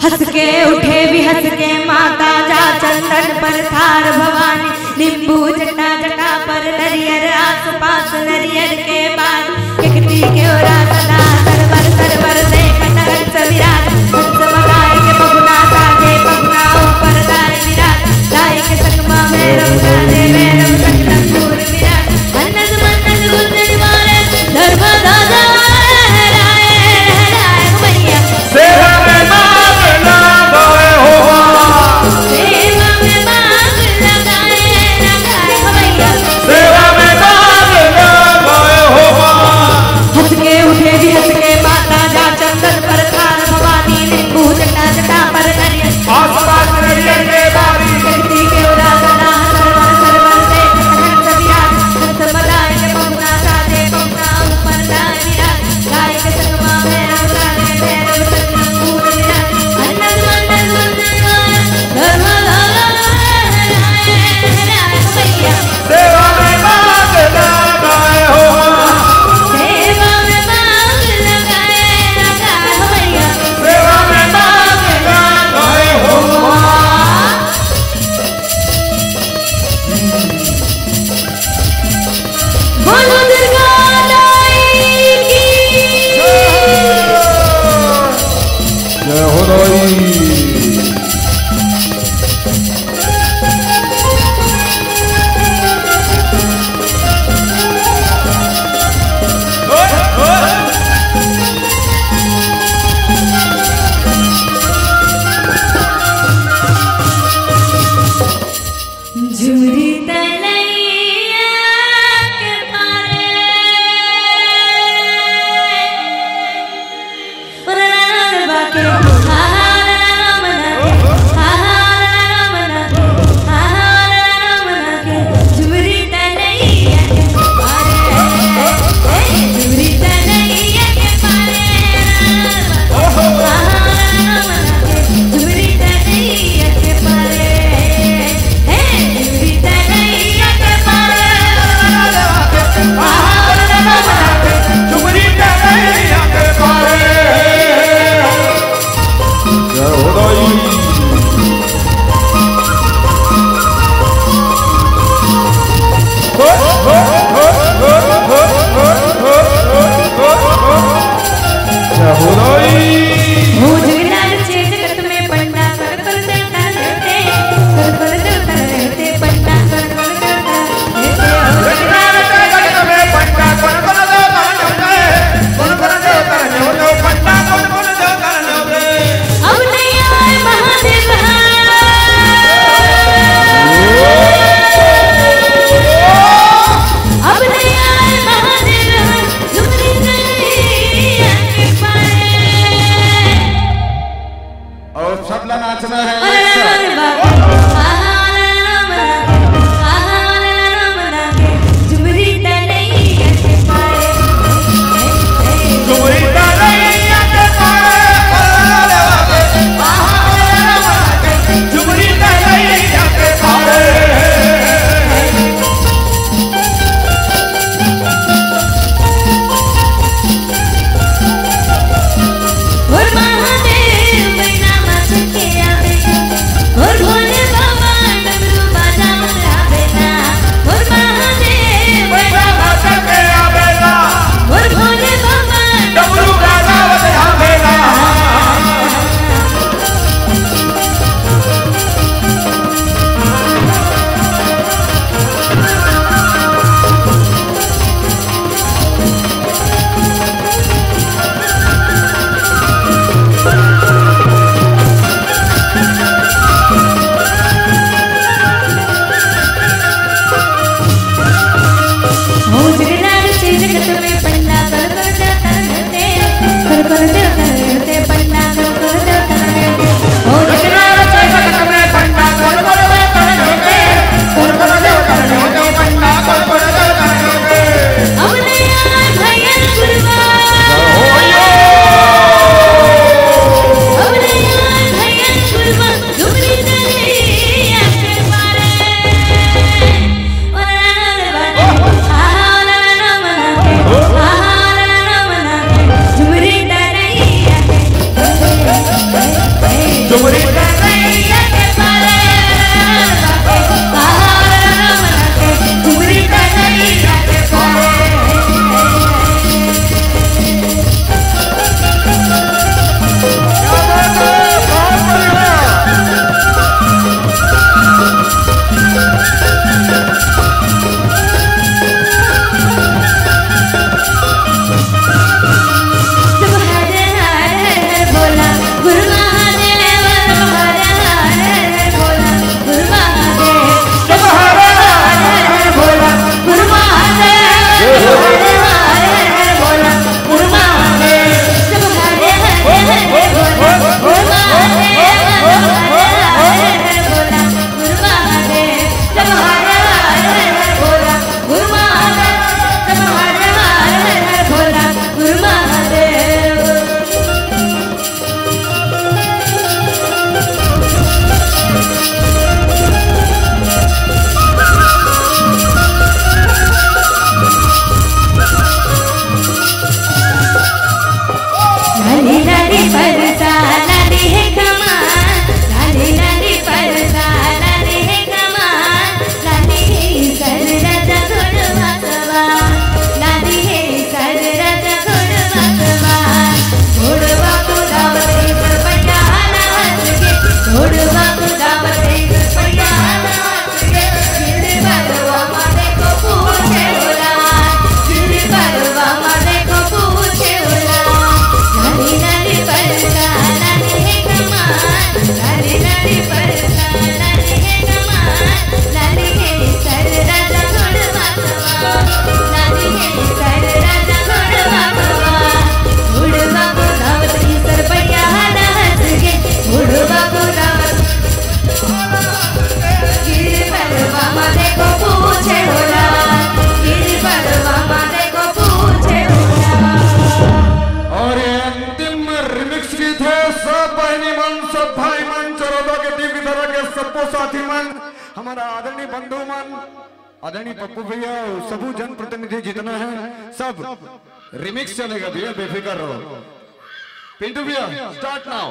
हंस के उठे भी हंस के माता जा चंदन पर थार भवानी नींबू जटा जटा पर नरियर आस पास नरियर के बाद किकती के ओरा सदा सरवर सरवर से कटहल सविराज हंस बगाए के पगुना साजे पगुना ऊपर दाए विराज दाए के सकमा में रमगा दे में रम सकलम दूर विराज अन्नद मन्नद गुंजन वाले धर्म दादा राय मैया सेवा में मांग लगाए हो सेवा में मांग लगाए मैया सेवा में मांग लगाए हो हंस के उठे भी हंस के माता जा चंदन पर थार भवानी नींबू जटा जटा पर नरियर आस पास नरियर के बारी किकती के ओरा सदा सरवर सरवर से कटहल सविराज हंस बगाए के पगुना साजे पगुना ऊपर दाए विराज गाय के सकमा में रमगा दे में रम सकलम दूर विराज अन्नद मन्नद गुंजन वाले धर्म दादा राय मैया सेवा में मांग लगाए हो सेवा में मांग लगाए मैया सेवा में मांग लगाए हो बोलो दुर्गा माई की जय हो दाई झुरी तलैया के पारे राम बाके राम के झुरी तलैया के पारे झुरी तलैया के पारे झुरी तलैया के पारे झुरी तलैया के पारे चुगली तलैया के पारे जय हो दाई जय हो दाई भूजगलाल से जगत में पंडा कर देता रहते कर देता रहते पंडा कर देता अब नहीं आए महादेव अब नहीं आए महादेव झुमरी तलैया के पारे और सबला नाचना है अरे बाबा झुमरी तलैया के पारे चुगली तलैया के पारे चुगली तलैया के पारे और महादेव नाम सुन के आवे सबको साथी मन, हमारा आदरणीय बंधु मन, आदरणीय पप्पू भैया, सबू जन प्रतिनिधि जितना है सब रिमिक्स चलेगा भैया, बेफिक्र रहो। पिंटू भैया स्टार्ट नाउ।